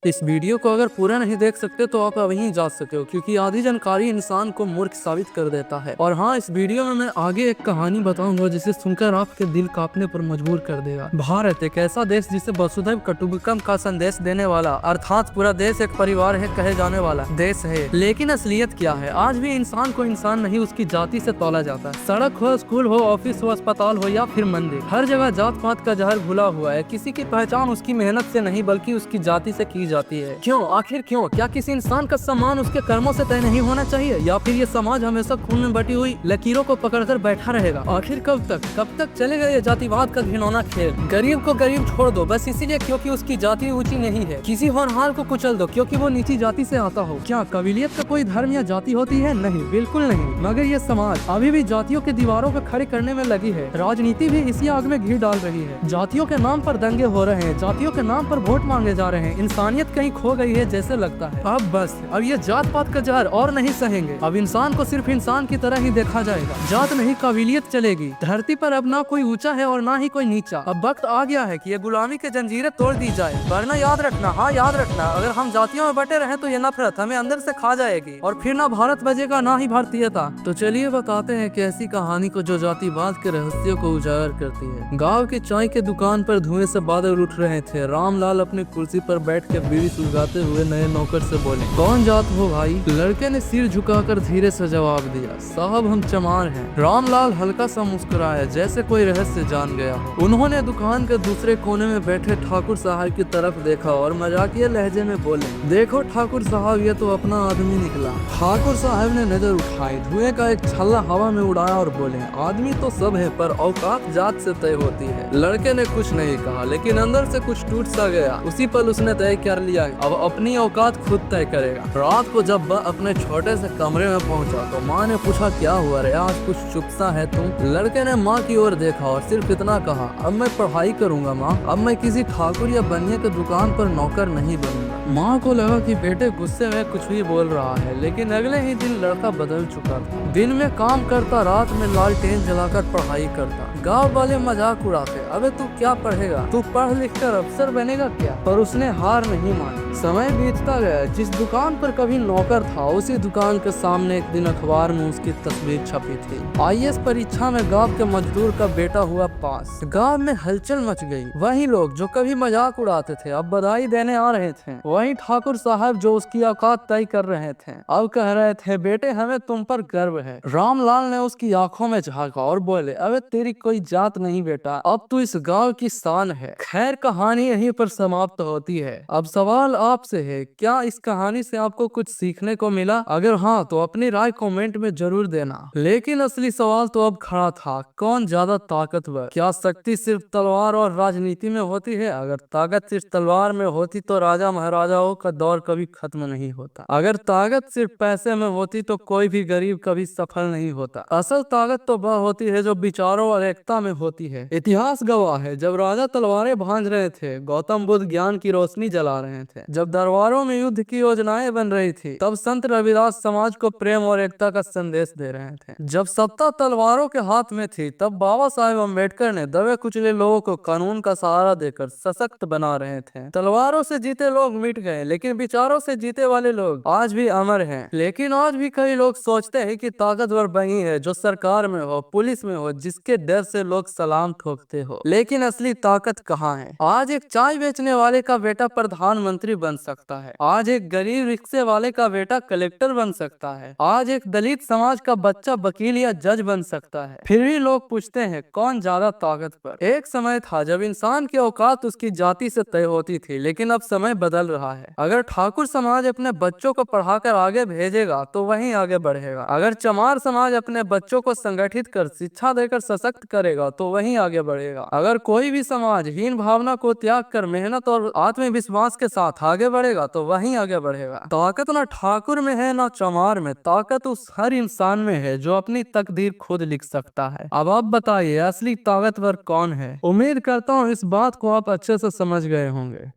इस वीडियो को अगर पूरा नहीं देख सकते तो आप अभी ही जा सकते हो, क्योंकि आधी जानकारी इंसान को मूर्ख साबित कर देता है। और हाँ, इस वीडियो में मैं आगे एक कहानी बताऊंगा जिसे सुनकर आपके दिल कांपने पर मजबूर कर देगा। भारत एक ऐसा देश जिसे वसुधैव कुटुंबकम का संदेश देने वाला, अर्थात पूरा देश एक परिवार है कहे जाने वाला देश है। लेकिन असलियत क्या है? आज भी इंसान को इंसान नहीं, उसकी जाति से तोला जाता है। सड़क हो, स्कूल हो, ऑफिस हो, अस्पताल हो या फिर मंदिर, हर जगह जात पात का जहर घुला हुआ है। किसी की पहचान उसकी मेहनत से नहीं बल्कि उसकी जाति से की जाती है। क्यों? आखिर क्यों? क्या किसी इंसान का सम्मान उसके कर्मों से तय नहीं होना चाहिए, या फिर ये समाज हमेशा खून में बटी हुई लकीरों को पकड़कर बैठा रहेगा? आखिर कब तक चलेगा ये जातिवाद का घिनौना खेल? गरीब को गरीब छोड़ दो बस इसीलिए क्योंकि उसकी जाति ऊंची नहीं है। किसी होनहार को कुचल दो क्योंकि वो नीची जाति से आता हो। क्या काबिलियत का कोई धर्म या जाति होती है? नहीं, बिल्कुल नहीं। मगर ये समाज अभी भी जातियों के दीवारों पर खड़े करने में लगी है। राजनीति भी इसी आग में घी डाल रही है। जातियों के नाम पर दंगे हो रहे हैं, जातियों के नाम पर वोट मांगे जा रहे हैं। इंसानियत कहीं खो गई है जैसे लगता है। अब बस, अब ये जात पात का जहर और नहीं सहेंगे। अब इंसान को सिर्फ इंसान की तरह ही देखा जाएगा। जात नहीं, काबिलियत चलेगी। धरती पर अब ना कोई ऊंचा है और ना ही कोई नीचा। अब वक्त आ गया है कि ये गुलामी के जंजीरें तोड़ दी जाए। वरना याद रखना, हाँ याद रखना, अगर हम जातियों में बटे रहे तो ये नफरत हमें अंदर से खा जाएगी और फिर ना भारत बचेगा ना ही भारतीयता। तो चलिए बताते हैं कि ऐसी कहानी को जो जातिवाद के रहस्यों को उजागर करती है। गाँव की चाय की दुकान पर धुएं से बादल उठ रहे थे। रामलाल अपनी कुर्सी पर बैठ के बीड़ी सुलगाते हुए नए नौकर से बोले, कौन जात हो भाई? लड़के ने सिर झुकाकर धीरे से जवाब दिया, साहब हम चमार हैं। रामलाल हल्का सा मुस्कुराया जैसे कोई रहस्य जान गया हो। उन्होंने दुकान के दूसरे कोने में बैठे ठाकुर साहब की तरफ देखा और मजाकिया लहजे में बोले, देखो ठाकुर साहब, ये तो अपना आदमी निकला। ठाकुर साहब ने नजर उठाई, धुएं का एक छल्ला हवा में उड़ाया और बोले, आदमी तो सब है पर औकात जात से तय होती है। लड़के ने कुछ नहीं कहा, लेकिन अंदर से कुछ टूट सा गया। उसी पल उसने तय कर लिया, अब अपनी औकात खुद तय करेगा। रात को जब वह अपने छोटे से कमरे में पहुंचा तो माँ ने पूछा, क्या हुआ रे, आज कुछ चुप सा है तुम? लड़के ने माँ की ओर देखा और सिर्फ इतना कहा, अब मैं पढ़ाई करूंगा माँ, अब मैं किसी ठाकुर या बनिए के दुकान पर नौकर नहीं बनूंगा। माँ को लगा कि बेटे गुस्से में कुछ भी बोल रहा है, लेकिन अगले ही दिन लड़का बदल चुका था। दिन में काम करता, रात में लालटेन जलाकर पढ़ाई करता। गाँव वाले मजाक उड़ाते, अबे तू क्या पढ़ेगा, तू पढ़ लिख कर अफसर बनेगा क्या? पर उसने हार नहीं मानी। समय बीतता गया। जिस दुकान पर कभी नौकर था उसी दुकान के सामने एक दिन अखबार में उसकी तस्वीर छपी थी। आईएएस परीक्षा में गांव के मजदूर का बेटा हुआ पास। गांव में हलचल मच गई। वही लोग जो कभी मजाक उड़ाते थे अब बधाई देने आ रहे थे। वही ठाकुर साहब जो उसकी औकात तय कर रहे थे अब कह रहे थे, बेटे हमें तुम पर गर्व है। रामलाल ने उसकी आंखों में झांका और बोले, अबे तेरी कोई जात नहीं बेटा, अब तू इस गाँव की शान है। खैर, कहानी यहीं पर समाप्त होती है। अब सवाल आपसे है, क्या इस कहानी से आपको कुछ सीखने को मिला? अगर हाँ तो अपनी राय कमेंट में जरूर देना। लेकिन असली सवाल तो अब खड़ा था, कौन ज्यादा ताकतवर? क्या शक्ति सिर्फ तलवार और राजनीति में होती है? अगर ताकत सिर्फ तलवार में होती तो राजा महाराजाओं का दौर कभी खत्म नहीं होता। अगर ताकत सिर्फ पैसे में होती तो कोई भी गरीब कभी सफल नहीं होता। असल ताकत तो वह होती है जो विचारों और एकता में होती है। इतिहास गवाह है, जब राजा तलवारें भांज रहे थे, गौतम बुद्ध ज्ञान की रोशनी जला रहे थे। जब दरबारों में युद्ध की योजनाएं बन रही थी, तब संत रविदास समाज को प्रेम और एकता का संदेश दे रहे थे। जब सत्ता तलवारों के हाथ में थी, तब बाबा साहेब अम्बेडकर ने दबे कुचले लोगों को कानून का सहारा देकर सशक्त बना रहे थे। तलवारों से जीते लोग मिट गए, लेकिन विचारों से जीते वाले लोग आज भी अमर हैं। लेकिन आज भी कई लोग सोचते हैं कि ताकतवर वही है जो सरकार में हो, पुलिस में हो, जिसके डर से लोग सलाम ठोकते हो। लेकिन असली ताकत कहाँ है? आज एक चाय बेचने वाले का बेटा प्रधानमंत्री बन सकता है। आज एक गरीब रिक्शे वाले का बेटा कलेक्टर बन सकता है। आज एक दलित समाज का बच्चा वकील या जज बन सकता है। फिर भी लोग पूछते हैं, कौन ज्यादा ताकतवर? एक समय था जब इंसान की औकात उसकी जाति से तय होती थी, लेकिन अब समय बदल रहा है। अगर ठाकुर समाज अपने बच्चों को पढ़ाकर आगे भेजेगा तो वहीं आगे बढ़ेगा। अगर चमार समाज अपने बच्चों को संगठित कर शिक्षा देकर सशक्त करेगा तो वहीं आगे बढ़ेगा। अगर कोई भी समाज हीन भावना को त्याग कर मेहनत और आत्मविश्वास के साथ आगे बढ़ेगा तो वहीं आगे बढ़ेगा। ताकत ना ठाकुर में है ना चमार में, ताकत उस हर इंसान में है जो अपनी तकदीर खुद लिख सकता है। अब आप बताइए, असली ताकतवर कौन है? उम्मीद करता हूँ इस बात को आप अच्छे से समझ गए होंगे।